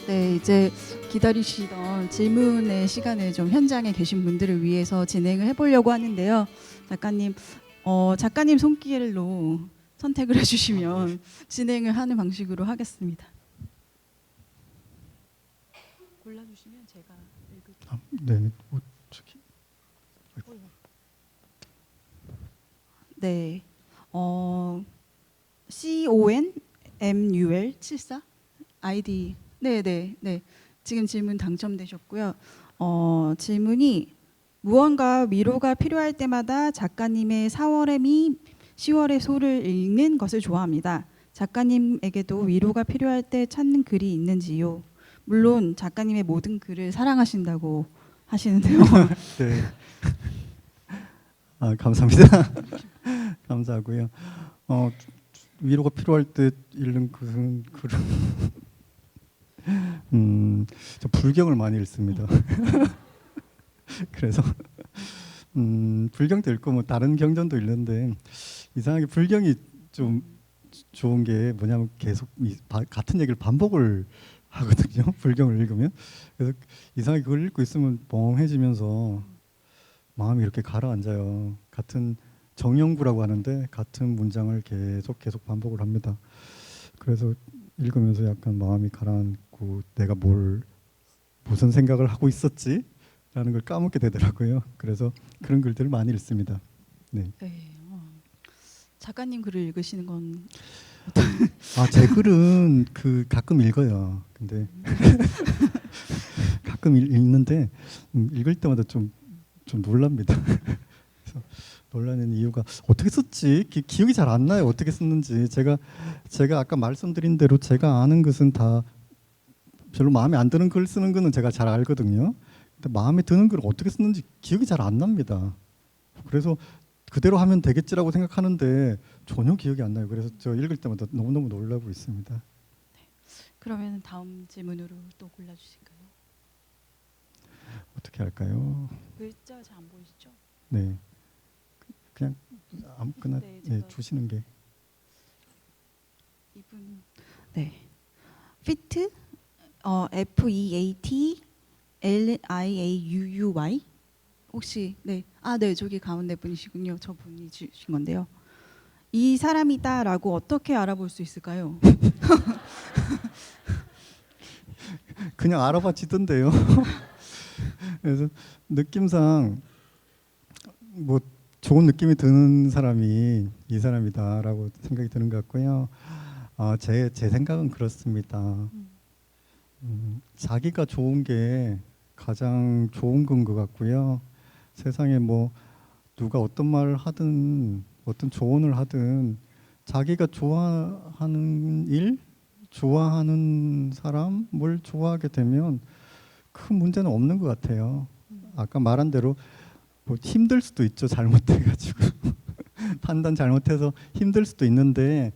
네, 이제 기다리시던 질문의 시간을 좀 현장에 계신 분들을 위해서 진행을 해보려고 하는데요. 작가님, 작가님 손길로 선택을 해주시면 진행을 하는 방식으로 하겠습니다. 골라주시면 제가 읽을게요. 네, 저기 네, CONMUL 74 아이디. 네. 지금 질문 당첨되셨고요. 질문이 무언가 위로가 필요할 때마다 작가님의 4월의 미, 10월의 소를 읽는 것을 좋아합니다. 작가님에게도 위로가 필요할 때 찾는 글이 있는지요? 물론 작가님의 모든 글을 사랑하신다고 하시는데요. 네. 감사합니다. 감사하고요. 위로가 필요할 때 읽는 글은 저 불경을 많이 읽습니다. 그래서 불경도 읽고 뭐 다른 경전도 읽는데 이상하게 불경이 좀 좋은 게 뭐냐면 계속 같은 얘기를 반복을 하거든요. 불경을 읽으면. 그래서 이상하게 그걸 읽고 있으면 멍해지면서 마음이 이렇게 가라앉아요. 같은 정형구라고 하는데 같은 문장을 계속 반복을 합니다. 그래서 읽으면서 약간 마음이 가라앉고 내가 무슨 생각을 하고 있었지? 라는 걸 까먹게 되더라고요. 그래서 그런 글들을 많이 읽습니다. 네. 네, 작가님 글을 읽으시는 건 제 글은 가끔 읽어요. 근데 가끔 읽는데 읽을 때마다 좀 놀랍니다. 그래서 놀라는 이유가 어떻게 썼지? 기억이 잘 안 나요. 어떻게 썼는지. 제가 아까 말씀드린 대로 제가 아는 것은 다 별로 마음에 안 드는 글 쓰는 거는 제가 잘 알거든요. 근데 마음에 드는 글을 어떻게 썼는지 기억이 잘 안 납니다. 그래서 그대로 하면 되겠지라고 생각하는데 전혀 기억이 안 나요. 그래서 저 읽을 때마다 너무너무 놀라고 있습니다. 그러면 다음 질문으로 또 골라주실까요? 어떻게 할까요? 글자 잘 안 보이시죠? 네, 그냥 아무거나 네, 제가 주시는 게. 이분 피트 FEAT LIAUUY 혹시 네 저기 가운데 분이시군요. 저 분이 주신 건데요. 이 사람이다라고 어떻게 알아볼 수 있을까요? 그냥 알아봐지던데요. 그래서 느낌상 뭐 좋은 느낌이 드는 사람이 이 사람이다라고 생각이 드는 것 같고요. 제 생각은 그렇습니다. 자기가 좋은 게 가장 좋은 건 것 같고요. 세상에 뭐 누가 어떤 말을 하든 어떤 조언을 하든 자기가 좋아하는 일, 좋아하는 사람, 뭘 좋아하게 되면 큰 문제는 없는 것 같아요. 아까 말한 대로 뭐 힘들 수도 있죠. 잘못해가지고 판단 잘못해서 힘들 수도 있는데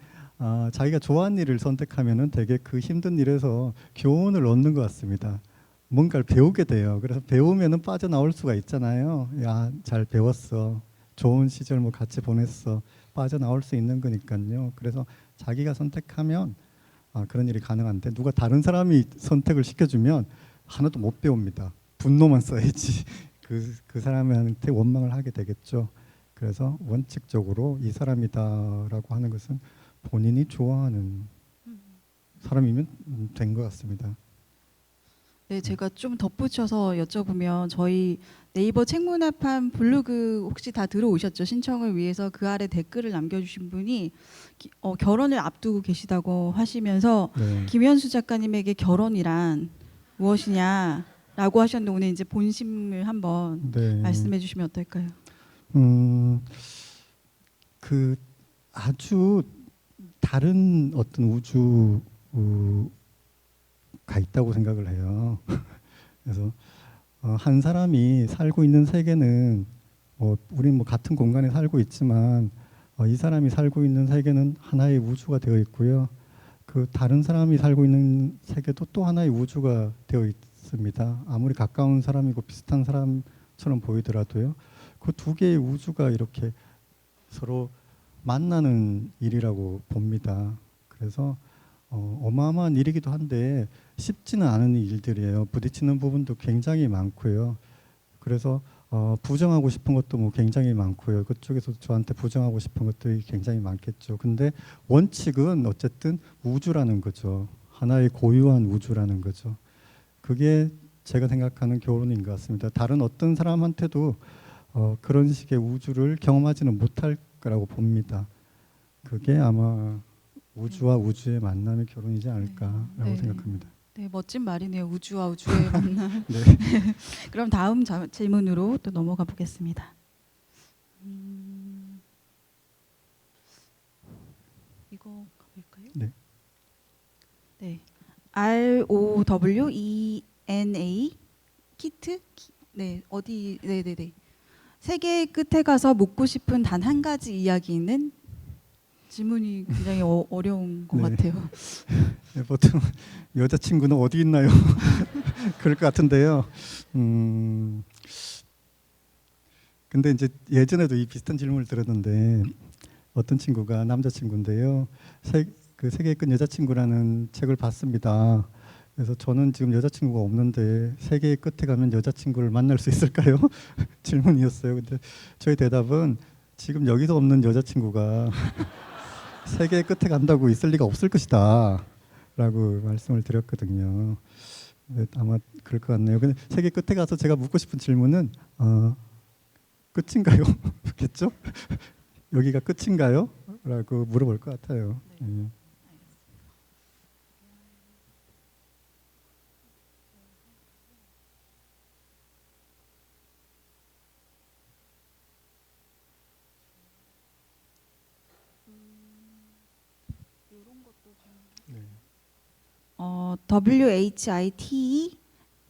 자기가 좋아하는 일을 선택하면은 되게 그 힘든 일에서 교훈을 얻는 것 같습니다. 뭔가를 배우게 돼요. 그래서 배우면은 빠져나올 수가 있잖아요. 야, 잘 배웠어. 좋은 시절 뭐 같이 보냈어. 빠져나올 수 있는 거니까요. 그래서 자기가 선택하면 그런 일이 가능한데 누가 다른 사람이 선택을 시켜주면 하나도 못 배웁니다. 분노만 써야지. 그 사람한테 원망을 하게 되겠죠. 그래서 원칙적으로 이 사람이다라고 하는 것은 본인이 좋아하는 사람이면 된 것 같습니다. 네, 제가 좀 덧붙여서 여쭤보면 저희 네이버 책문화판 블로그 혹시 다 들어오셨죠? 신청을 위해서 그 아래 댓글을 남겨주신 분이 결혼을 앞두고 계시다고 하시면서 네. 김현수 작가님에게 결혼이란 무엇이냐라고 하셨는데 오늘 이제 본심을 한번 네. 말씀해 주시면 어떨까요? 그 아주 다른 어떤 우주가 있다고 생각을 해요. 그래서 한 사람이 살고 있는 세계는 우린 뭐 같은 공간에 살고 있지만 이 사람이 살고 있는 세계는 하나의 우주가 되어 있고요. 그 다른 사람이 살고 있는 세계도 또 하나의 우주가 되어 있습니다. 아무리 가까운 사람이고 비슷한 사람처럼 보이더라도요. 그 두 개의 우주가 이렇게 서로 만나는 일이라고 봅니다. 그래서 어마어마한 일이기도 한데 쉽지는 않은 일들이에요. 부딪히는 부분도 굉장히 많고요. 그래서 부정하고 싶은 것도 뭐 굉장히 많고요. 그쪽에서 저한테 부정하고 싶은 것들이 굉장히 많겠죠. 근데 원칙은 어쨌든 우주라는 거죠. 하나의 고유한 우주라는 거죠. 그게 제가 생각하는 교훈인 것 같습니다. 다른 어떤 사람한테도 그런 식의 우주를 경험하지는 못할 거라고 봅니다. 그게 아마 우주와 우주의 만남의 교훈이지 않을까라고 네. 생각합니다. 네, 멋진 말이네요. 우주와 우주의 만남. 네. 그럼 다음 질문으로 또 넘어가 보겠습니다. 이거 가볼까요? 네. 네. ROWENA 키트? 네, 어디? 네네네. 세계의 끝에 가서 묻고 싶은 단 한 가지 이야기는? 질문이 굉장히 어려운 것 네. 같아요. 네, 보통 여자친구는 어디 있나요? 그럴 것 같은데요. 근데 이제 예전에도 이 비슷한 질문을 들었는데 어떤 친구가 남자친구인데요. 그 세계의 끝 여자친구라는 책을 봤습니다. 그래서 저는 지금 여자친구가 없는데 세계의 끝에 가면 여자친구를 만날 수 있을까요? 질문이었어요. 근데 저희 대답은 지금 여기서 없는 여자친구가 세계의 끝에 간다고 있을 리가 없을 것이다 라고 말씀을 드렸거든요. 네, 아마 그럴 것 같네요. 근데 세계 끝에 가서 제가 묻고 싶은 질문은 끝인가요? 겠죠? 여기가 끝인가요? 라고 물어볼 것 같아요. 네.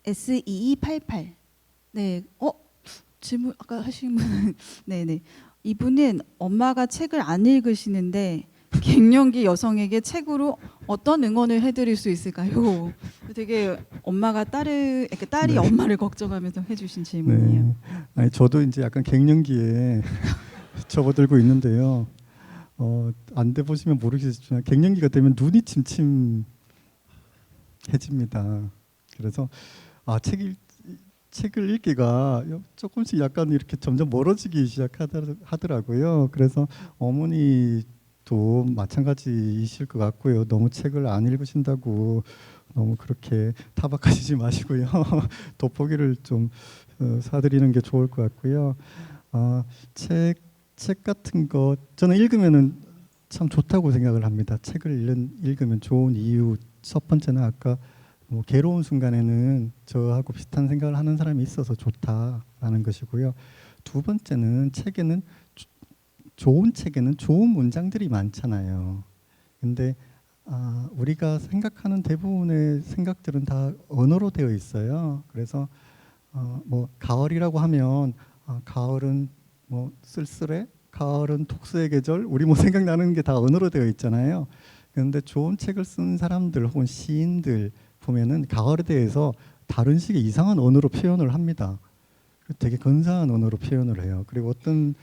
WHITSEE88. 네. 질문 아까 하신 분. 네네. 이분은 엄마가 책을 안 읽으시는데 갱년기 여성에게 책으로 어떤 응원을 해드릴 수 있을까요? 되게 엄마가 딸이 네. 엄마를 걱정하면서 해주신 질문이에요. 네. 아니 저도 이제 약간 갱년기에 접어들고 있는데요. 안 돼 보시면 모르겠지만 갱년기가 되면 눈이 침침해집니다. 그래서 책을 읽기가 조금씩 약간 이렇게 점점 멀어지기 시작하더라고요. 그래서 어머니도 마찬가지이실 것 같고요. 너무 책을 안 읽으신다고 너무 그렇게 타박하시지 마시고요. 돋보기를 좀 사드리는 게 좋을 것 같고요. 책 같은 거 저는 읽으면은 참 좋다고 생각을 합니다. 책을 읽으면 좋은 이유 첫 번째는 아까 뭐 괴로운 순간에는 저하고 비슷한 생각을 하는 사람이 있어서 좋다라는 것이고요. 두 번째는 좋은 책에는 좋은 문장들이 많잖아요. 근데 우리가 생각하는 대부분의 생각들은 다 언어로 되어 있어요. 그래서 뭐 가을이라고 하면 가을은 뭐 쓸쓸해, 가을은 독서의 계절, 우리 뭐 생각나는 게 다 언어로 되어 있잖아요. 그런데 좋은 책을 쓴 사람들 혹은 시인들 보면은 가을에 대해서 다른 식의 이상한 언어로 표현을 합니다. 되게 근사한 언어로 표현을 해요. 그리고 어떤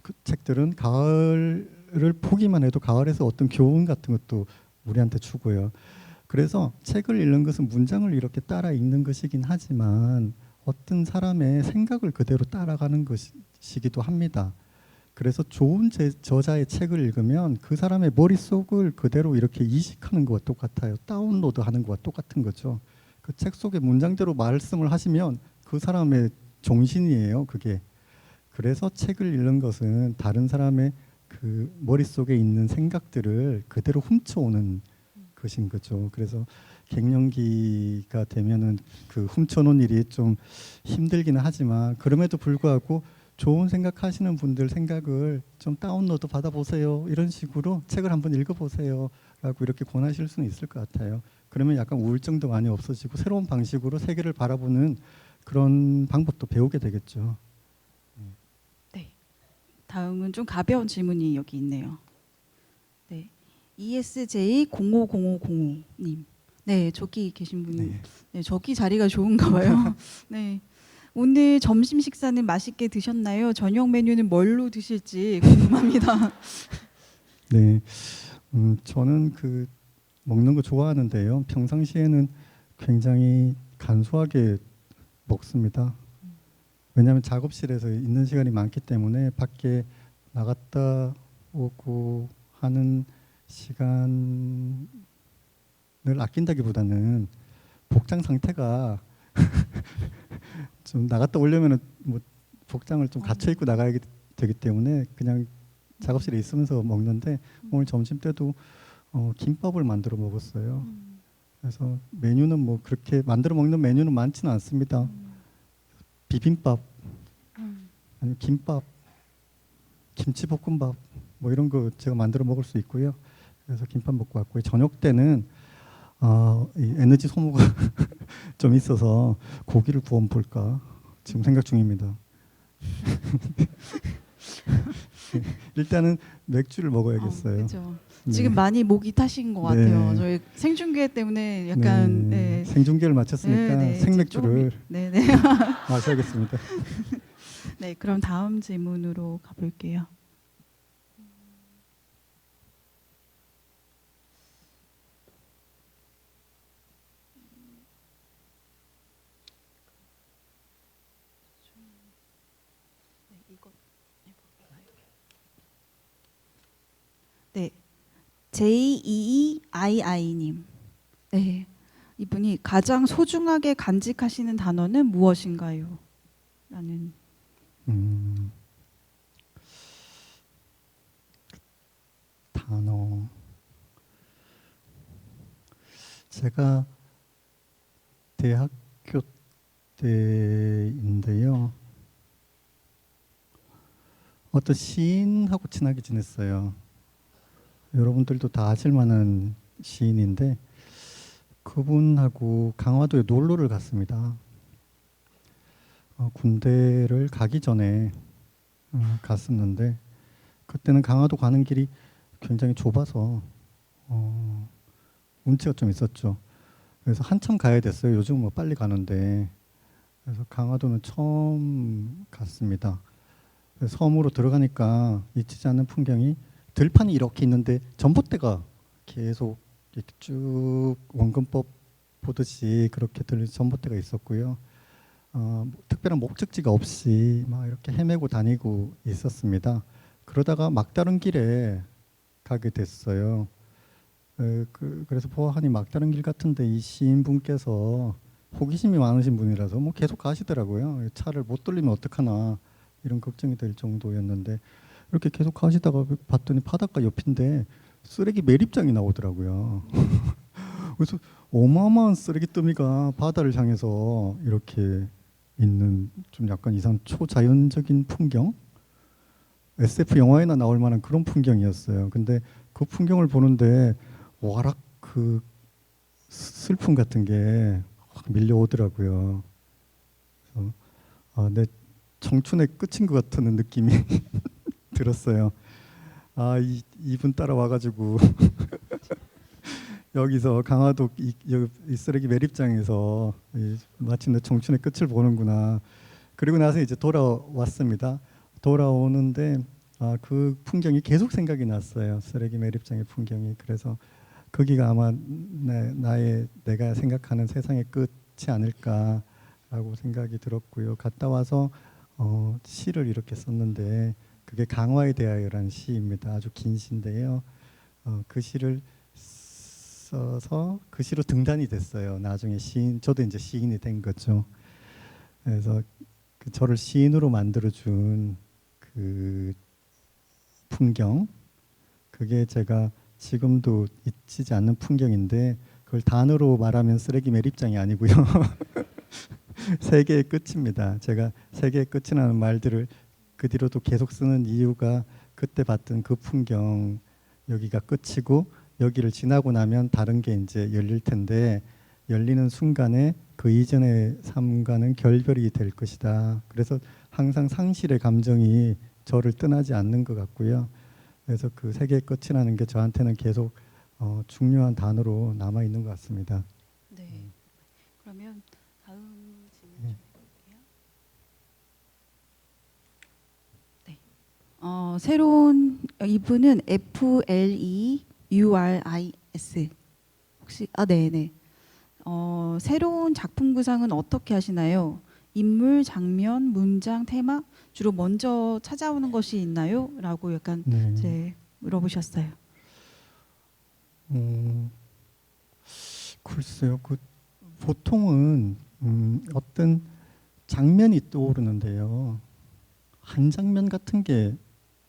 그 책들은 가을을 보기만 해도 가을에서 어떤 교훈 같은 것도 우리한테 주고요. 그래서 책을 읽는 것은 문장을 이렇게 따라 읽는 것이긴 하지만 어떤 사람의 생각을 그대로 따라가는 것이기도 합니다. 그래서 좋은 저자의 책을 읽으면 그 사람의 머릿속을 그대로 이렇게 이식하는 것과 똑같아요. 다운로드하는 것과 똑같은 거죠. 그 책 속의 문장대로 말씀을 하시면 그 사람의 정신이에요. 그게. 그래서 책을 읽는 것은 다른 사람의 그 머릿속에 있는 생각들을 그대로 훔쳐오는 것인 거죠. 그래서 갱년기가 되면은 그 훔쳐놓은 일이 좀 힘들기는 하지만 그럼에도 불구하고 좋은 생각하시는 분들 생각을 좀 다운로드 받아보세요. 이런 식으로 책을 한번 읽어보세요. 라고 이렇게 권하실 수는 있을 것 같아요. 그러면 약간 우울증도 많이 없어지고 새로운 방식으로 세계를 바라보는 그런 방법도 배우게 되겠죠. 네. 다음은 좀 가벼운 질문이 여기 있네요. 네. ESJ050505님. 네, 저기 계신 분이. 네. 네, 저기 자리가 좋은가 봐요. 네. 오늘 점심 식사는 맛있게 드셨나요? 저녁 메뉴는 뭘로 드실지 궁금합니다. 네, 저는 그 먹는 거 좋아하는데요. 평상시에는 굉장히 간소하게 먹습니다. 왜냐하면 작업실에서 있는 시간이 많기 때문에 밖에 나갔다 오고 하는 시간을 아낀다기보다는 복장 상태가 좀 나갔다 오려면은 뭐 복장을 좀 갖춰 입고 나가야 되기 때문에 그냥 작업실에 있으면서 먹는데 오늘 점심 때도 김밥을 만들어 먹었어요. 그래서 메뉴는 뭐 그렇게 만들어 먹는 메뉴는 많지는 않습니다. 비빔밥, 아니면 김밥, 김치볶음밥 뭐 이런 거 제가 만들어 먹을 수 있고요. 그래서 김밥 먹고 왔고요. 저녁 때는 이 에너지 소모가 좀 있어서 고기를 구워 볼까 지금 생각 중입니다. 일단은 맥주를 먹어야겠어요. 그렇죠. 네. 지금 많이 목이 타신 것 네. 같아요. 저희 생중계 때문에 약간 네. 네. 생중계를 마쳤으니까 네, 생맥주를 네네. 마셔야겠습니다. 네, 그럼 다음 질문으로 가볼게요. 네, JEII님. 네, 이분이 가장 소중하게 간직하시는 단어는 무엇인가요? 라는. 단어. 제가 대학교 때인데요. 어떤 시인하고 친하게 지냈어요. 여러분들도 다 아실 만한 시인인데 그분하고 강화도에 놀러를 갔습니다. 군대를 가기 전에 갔었는데 그때는 강화도 가는 길이 굉장히 좁아서 운치가 좀 있었죠. 그래서 한참 가야 됐어요. 요즘은 뭐 빨리 가는데. 그래서 강화도는 처음 갔습니다. 그래서 섬으로 들어가니까 잊히지 않는 풍경이 들판이 이렇게 있는데 전봇대가 계속 이렇게 쭉 원근법 보듯이 그렇게 전봇대가 있었고요. 특별한 목적지가 없이 막 이렇게 헤매고 다니고 있었습니다. 그러다가 막다른 길에 가게 됐어요. 그래서 보아하니 막다른 길 같은데 이 시인분께서 호기심이 많으신 분이라서 뭐 계속 가시더라고요. 차를 못 돌리면 어떡하나 이런 걱정이 될 정도였는데 이렇게 계속 가시다가 봤더니 바닷가 옆인데 쓰레기 매립장이 나오더라고요. 그래서 어마어마한 쓰레기 더미가 바다를 향해서 이렇게 있는 좀 약간 이상 초자연적인 풍경? SF 영화에나 나올 만한 그런 풍경이었어요. 근데 그 풍경을 보는데 와락 그 슬픔 같은 게 확 밀려오더라고요. 그래서 내 청춘의 끝인 것 같은 느낌이 들었어요. 이분 따라와가지고 여기서 강화도 이 쓰레기 매립장에서 마침내 청춘의 끝을 보는구나. 그리고 나서 이제 돌아왔습니다. 돌아오는데 그 풍경이 계속 생각이 났어요. 쓰레기 매립장의 풍경이. 그래서 거기가 아마 내가 생각하는 세상의 끝이 아닐까라고 생각이 들었고요. 갔다 와서 시를 이렇게 썼는데 그게 강화에 대하여라는 시입니다. 아주 긴 시인데요. 그 시를 써서 그 시로 등단이 됐어요. 나중에 저도 이제 시인이 된 거죠. 그래서 저를 시인으로 만들어준 그 풍경, 그게 제가 지금도 잊히지 않는 풍경인데 그걸 단어로 말하면 쓰레기 매립장이 아니고요. 세계의 끝입니다. 제가 세계의 끝이라는 말들을 그 뒤로도 계속 쓰는 이유가 그때 봤던 그 풍경, 여기가 끝이고 여기를 지나고 나면 다른 게 이제 열릴 텐데 열리는 순간에 그 이전의 삶과는 결별이 될 것이다. 그래서 항상 상실의 감정이 저를 떠나지 않는 것 같고요. 그래서 그 세계의 끝이라는 게 저한테는 계속 중요한 단어로 남아 있는 것 같습니다. 네. 그러면 다음 질문 좀 해볼게요. 네. 새로운 이분은 FLEURIS 혹시 네네. 새로운 작품 구상은 어떻게 하시나요? 인물, 장면, 문장, 테마 주로 먼저 찾아오는 것이 있나요? 라고 약간 네. 이제 물어보셨어요. 어, 글쎄요. 그 보통은 어떤 장면이 떠오르는데요. 한 장면 같은 게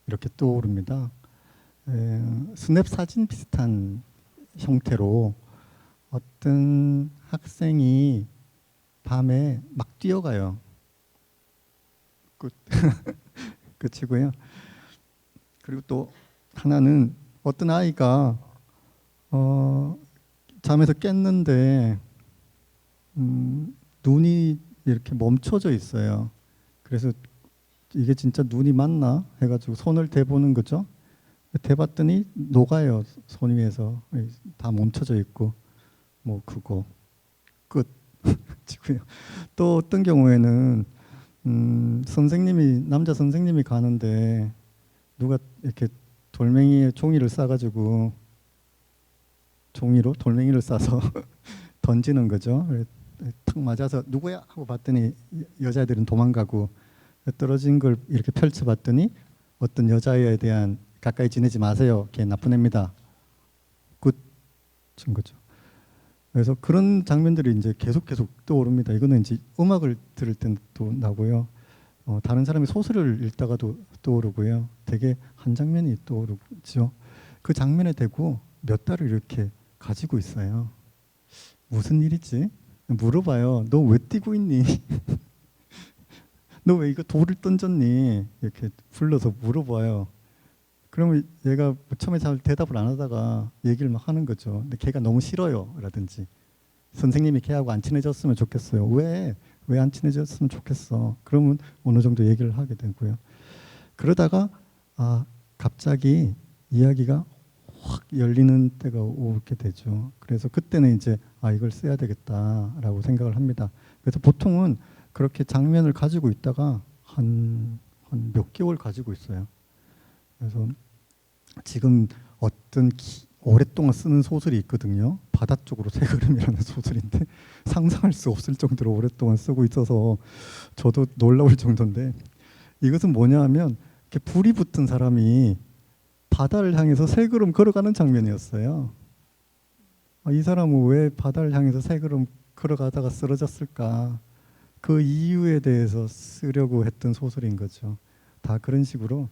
이렇게 떠오릅니다. 스냅 사진 비슷한 형태로 어떤 학생이 밤에 막 뛰어가요. 끝. 끝이고요. 그리고 또 하나는 어떤 아이가 어, 잠에서 깼는데 눈이 이렇게 멈춰져 있어요. 그래서 이게 진짜 눈이 맞나 해가지고 손을 대보는 거죠. 대봤더니 녹아요. 손 위에서 다 멈춰져 있고 뭐 그거 끝. 지고요. 또 어떤 경우에는 선생님이 남자 선생님이 가는데 누가 이렇게 돌멩이에 종이를 싸가지고 종이로 돌멩이를 싸서 던지는 거죠. 탁 맞아서 누구야 하고 봤더니 여자애들은 도망가고 떨어진 걸 이렇게 펼쳐봤더니 어떤 여자애에 대한 가까이 지내지 마세요. 걔 나쁜 애입니다. 끝인 거죠. 그래서 그런 장면들이 이제 계속 떠오릅니다. 이거는 이제 음악을 들을 때도 나고요. 다른 사람이 소설을 읽다가도 떠오르고요. 되게 한 장면이 떠오르죠. 그 장면에 대고 몇 달을 이렇게 가지고 있어요. 무슨 일이지? 물어봐요. 너 왜 뛰고 있니? 너 왜 이거 돌을 던졌니? 이렇게 불러서 물어봐요. 그러면 얘가 처음에 잘 대답을 안 하다가 얘기를 막 하는 거죠. 근데 걔가 너무 싫어요. 라든지 선생님이 걔하고 안 친해졌으면 좋겠어요. 왜 안 친해졌으면 좋겠어. 그러면 어느 정도 얘기를 하게 되고요. 그러다가 갑자기 이야기가 확 열리는 때가 오게 되죠. 그래서 그때는 이제 이걸 써야 되겠다라고 생각을 합니다. 그래서 보통은 그렇게 장면을 가지고 있다가 한 몇 개월 가지고 있어요. 그래서 지금 오랫동안 쓰는 소설이 있거든요. 바다 쪽으로 새 걸음이라는 소설인데 상상할 수 없을 정도로 오랫동안 쓰고 있어서 저도 놀라울 정도인데, 이것은 뭐냐 하면 이렇게 불이 붙은 사람이 바다를 향해서 세 걸음 걸어가는 장면이었어요. 이 사람은 왜 바다를 향해서 세 걸음 걸어가다가 쓰러졌을까? 그 이유에 대해서 쓰려고 했던 소설인 거죠. 다 그런 식으로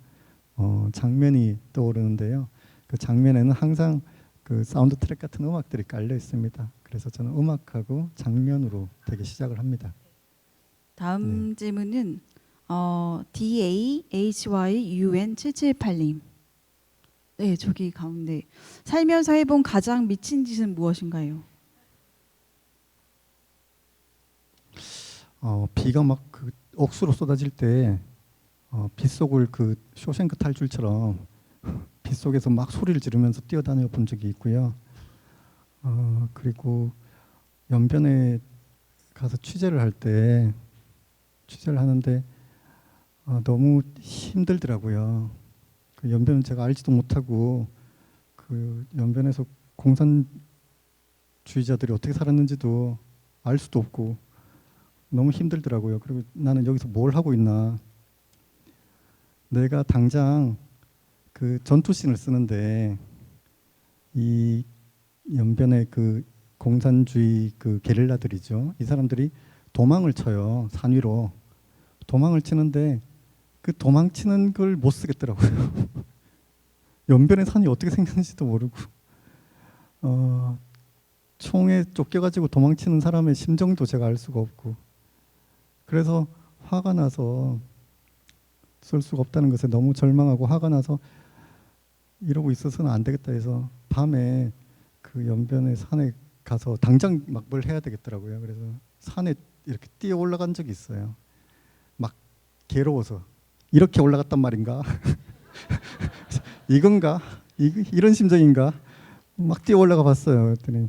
장면이 떠오르는데요. 그 장면에는 항상 그 사운드 트랙 같은 음악들이 깔려 있습니다. 그래서 저는 음악하고 장면으로 되게 시작을 합니다. 다음 질문은 DAHYUN778님. 네, 저기 가운데. 살면서 해본 가장 미친 짓은 무엇인가요? 비가 막 그 억수로 쏟아질 때 빗속을 그 쇼생크 탈출처럼 빗속에서 막 소리를 지르면서 뛰어다녀 본 적이 있고요. 그리고 연변에 가서 취재를 하는데 너무 힘들더라고요. 그 연변은 제가 알지도 못하고 그 연변에서 공산주의자들이 어떻게 살았는지도 알 수도 없고 너무 힘들더라고요. 그리고 나는 여기서 뭘 하고 있나. 내가 당장 그 전투신을 쓰는데 이 연변의 그 공산주의 그 게릴라들이죠. 이 사람들이 도망을 쳐요. 산 위로. 도망을 치는데 그 도망치는 걸 못 쓰겠더라고요. 연변의 산이 어떻게 생겼는지도 모르고 총에 쫓겨가지고 도망치는 사람의 심정도 제가 알 수가 없고, 그래서 화가 나서 쓸 수가 없다는 것에 너무 절망하고 화가 나서 이러고 있어서는 안 되겠다 해서 밤에 그 연변의 산에 가서 당장 막 뭘 해야 되겠더라고요. 그래서 산에 이렇게 뛰어 올라간 적이 있어요. 막 괴로워서 이렇게 올라갔단 말인가? 이건가? 이런 심정인가? 막 뛰어 올라가 봤어요. 그랬더니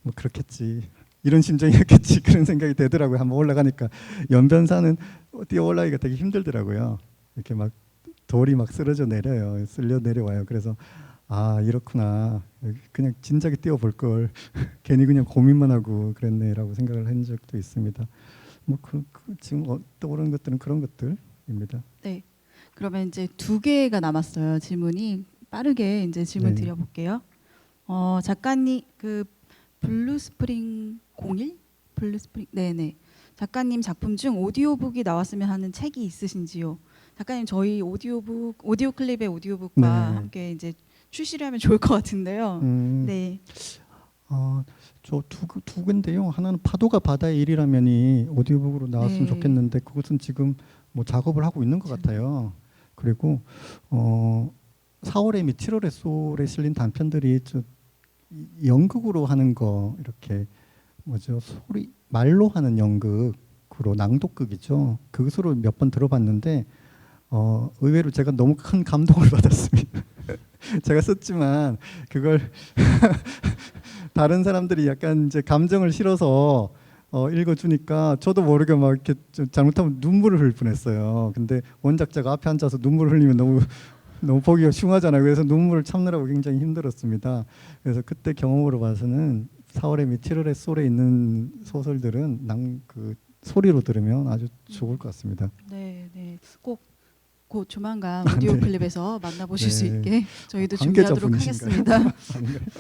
뭐 그렇겠지. 이런 심정이었겠지. 그런 생각이 되더라고요. 한번 올라가니까 연변산은 뛰어 올라가기가 되게 힘들더라고요. 이렇게 막 돌이 막 쓸려 내려와요. 그래서 아 이렇구나. 그냥 진작에 뛰어볼 걸 괜히 그냥 고민만 하고 그랬네라고 생각을 한 적도 있습니다. 뭐 지금 떠오르는 것들은 그런 것들입니다. 네. 그러면 이제 두 개가 남았어요. 질문이 빠르게 이제 질문 네. 드려볼게요. 작가님 그 블루스프링 01 블루스프링 네네 작가님 작품 중 오디오북이 나왔으면 하는 책이 있으신지요? 작가님 저희 오디오 클립의 오디오북과 네. 함께 이제 출시를 하면 좋을 것 같은데요. 네. 두 군데요. 하나는 파도가 바다의 일이라면이 오디오북으로 나왔으면 네. 좋겠는데 그것은 지금 뭐 작업을 하고 있는 것 같아요. 그리고 4월의 미 7월의 소울에 실린 단편들이 연극으로 하는 거 이렇게 뭐죠 소리 말로 하는 연극으로 낭독극이죠. 그것으로 몇 번 들어봤는데 의외로 제가 너무 큰 감동을 받았습니다. 제가 썼지만 그걸 다른 사람들이 약간 이제 감정을 실어서 읽어주니까 저도 모르게 막 이렇게 좀 잘못하면 눈물을 흘릴 뻔했어요. 근데 원작자가 앞에 앉아서 눈물을 흘리면 너무 보기가 흉하잖아요. 그래서 눈물을 참느라고 굉장히 힘들었습니다. 그래서 그때 경험으로 봐서는 4월의 미 7월의 소울에 있는 소설들은 그 소리로 들으면 아주 좋을 것 같습니다. 네, 네. 곧 조만간 오디오 네. 클립에서 만나보실 수 네. 있게 저희도 관계자 준비하도록 분이신가요? 하겠습니다.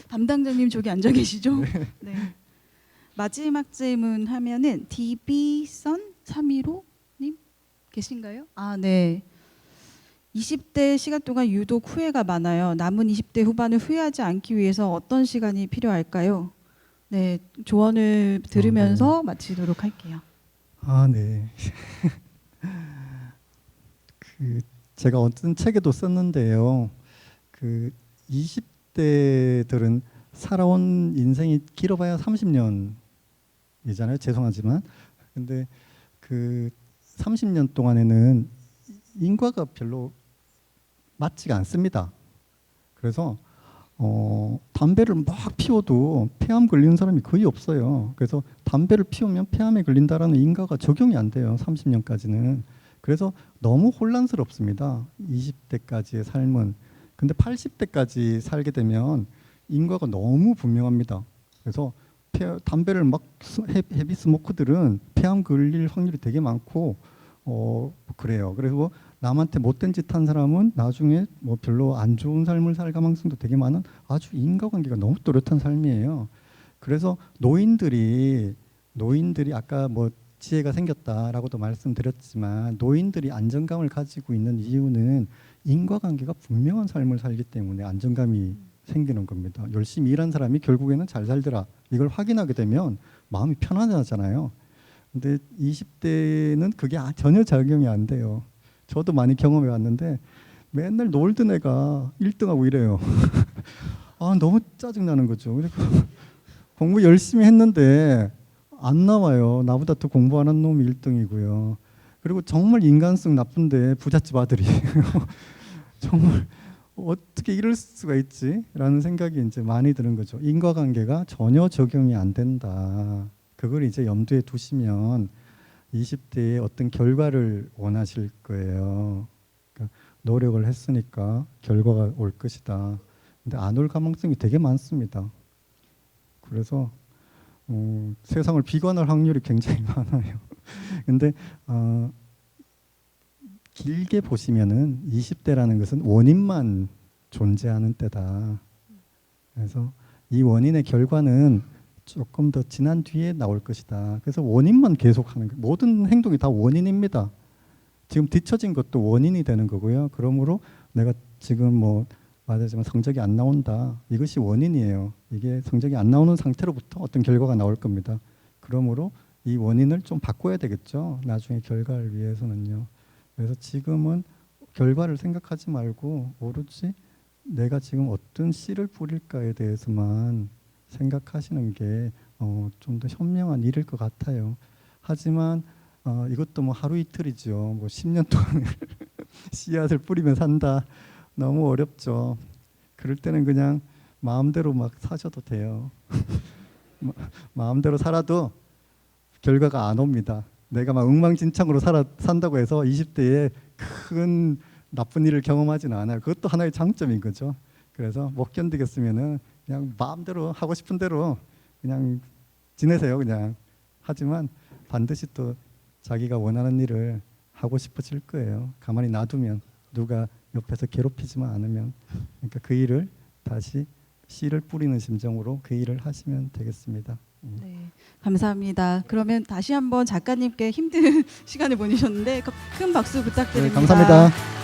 담당자님 저기 앉아 계시죠? 네. 마지막 질문 하면은 DB선 315님 계신가요? 아, 네. 20대 시간 동안 유독 후회가 많아요. 남은 20대 후반을 후회하지 않기 위해서 어떤 시간이 필요할까요? 네, 조언을 들으면서 마치도록 할게요. 아, 네. 제가 어떤 책에도 썼는데요. 20대들은 살아온 인생이 길어봐야 30년이잖아요. 죄송하지만. 근데 30년 동안에는 인과가 별로 맞지가 않습니다. 그래서 담배를 막 피워도 폐암 걸리는 사람이 거의 없어요. 그래서 담배를 피우면 폐암에 걸린다라는 인과가 적용이 안 돼요. 30년까지는. 그래서 너무 혼란스럽습니다. 20대까지의 삶은. 근데 80대까지 살게 되면 인과가 너무 분명합니다. 그래서 담배를 막 헤비 스모커들은 폐암 걸릴 확률이 되게 많고 그래요. 그리고 남한테 못된 짓 한 사람은 나중에 뭐 별로 안 좋은 삶을 살 가능성도 되게 많은 아주 인과관계가 너무 또렷한 삶이에요. 그래서 노인들이 아까 뭐 지혜가 생겼다라고도 말씀드렸지만 노인들이 안정감을 가지고 있는 이유는 인과관계가 분명한 삶을 살기 때문에 안정감이 생기는 겁니다. 열심히 일한 사람이 결국에는 잘 살더라. 이걸 확인하게 되면 마음이 편안하잖아요. 근데 20대는 그게 전혀 적용이 안 돼요. 저도 많이 경험해 왔는데 맨날 놀던 애가 1등하고 이래요. 너무 짜증나는 거죠. 그리고 공부 열심히 했는데 안 나와요. 나보다 더 공부 안 한 놈이 1등이고요. 그리고 정말 인간성 나쁜데 부잣집 아들이 정말 어떻게 이럴 수가 있지? 라는 생각이 이제 많이 드는 거죠. 인과관계가 전혀 적용이 안 된다. 그걸 이제 염두에 두시면 20대에 어떤 결과를 원하실 거예요. 그러니까 노력을 했으니까 결과가 올 것이다. 근데 안 올 가능성이 되게 많습니다. 그래서 세상을 비관할 확률이 굉장히 많아요. 근데 길게 보시면은 20대라는 것은 원인만 존재하는 때다. 그래서 이 원인의 결과는 조금 더 지난 뒤에 나올 것이다. 그래서 원인만 계속하는 거예요. 모든 행동이 다 원인입니다. 지금 뒤처진 것도 원인이 되는 거고요. 그러므로 내가 지금 뭐 말하자면 성적이 안 나온다. 이것이 원인이에요. 이게 성적이 안 나오는 상태로부터 어떤 결과가 나올 겁니다. 그러므로 이 원인을 좀 바꿔야 되겠죠. 나중에 결과를 위해서는요. 그래서 지금은 결과를 생각하지 말고 오로지 내가 지금 어떤 씨를 뿌릴까에 대해서만 생각하시는 게 좀 더 현명한 일일 것 같아요. 하지만 이것도 뭐 하루 이틀이죠. 뭐 10년 동안 씨앗을 뿌리면 산다. 너무 어렵죠. 그럴 때는 그냥 마음대로 막 사셔도 돼요. 마음대로 살아도 결과가 안 옵니다. 내가 막 엉망진창으로 산다고 해서 20대에 큰 나쁜 일을 경험하지는 않아요. 그것도 하나의 장점인 거죠. 그래서 못 견디겠으면은 그냥 마음대로 하고 싶은 대로 그냥 지내세요. 그냥. 하지만 반드시 또 자기가 원하는 일을 하고 싶어질 거예요. 가만히 놔두면 누가 옆에서 괴롭히지만 않으면. 그러니까 그 일을 다시 씨를 뿌리는 심정으로 그 일을 하시면 되겠습니다. 네, 감사합니다. 그러면 다시 한번 작가님께 힘든 시간을 보내셨는데 큰 박수 네, 부탁드립니다. 감사합니다.